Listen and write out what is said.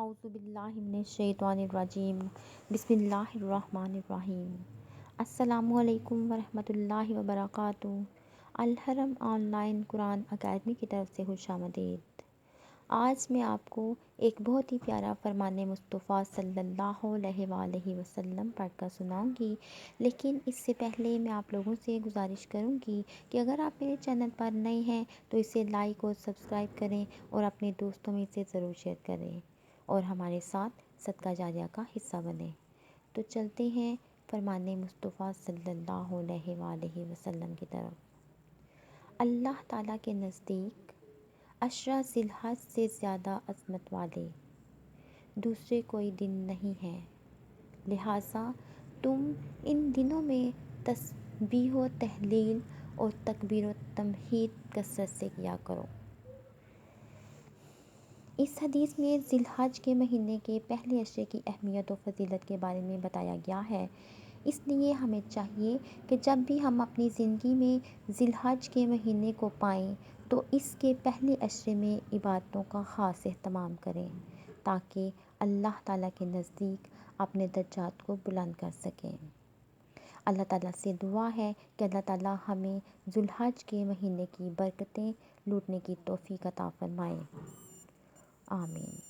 اعوذ باللہ من الشیطان الرجیم بسم اللہ الرحمن الرحیم۔ السلام علیکم ورحمۃ اللہ وبرکاتہ۔ الحرم آن لائن قرآن اکیڈمی کی طرف سے خوش آمدید۔ آج میں آپ کو ایک بہت ہی پیارا فرمان مصطفیٰ صلی اللہ علیہ وآلہ وسلم پڑھ کر سناؤں گی، لیکن اس سے پہلے میں آپ لوگوں سے گزارش کروں گی کہ اگر آپ میرے چینل پر نئے ہیں تو اسے لائک اور سبسکرائب کریں اور اپنے دوستوں میں اسے ضرور شیئر کریں اور ہمارے ساتھ صدقہ جاریہ کا حصہ بنیں۔ تو چلتے ہیں فرمان مصطفیٰ صلی اللہ علیہ وآلہ وسلم کی طرف۔ اللہ تعالیٰ کے نزدیک عشرہ ذی الحج سے زیادہ عظمت والے دوسرے کوئی دن نہیں ہیں، لہٰذا تم ان دنوں میں تسبیح و تہلیل اور تکبیر و تحمید کثرت سے کیا کرو۔ اس حدیث میں ذی الحج کے مہینے کے پہلے عشرے کی اہمیت و فضیلت کے بارے میں بتایا گیا ہے۔ اس لیے ہمیں چاہیے کہ جب بھی ہم اپنی زندگی میں ذی الحج کے مہینے کو پائیں تو اس کے پہلے عشرے میں عبادتوں کا خاص اہتمام کریں تاکہ اللہ تعالیٰ کے نزدیک اپنے درجات کو بلند کر سکیں۔ اللہ تعالیٰ سے دعا ہے کہ اللہ تعالیٰ ہمیں ذی الحج کے مہینے کی برکتیں لوٹنے کی توفیق عطا فرمائے۔ آمین۔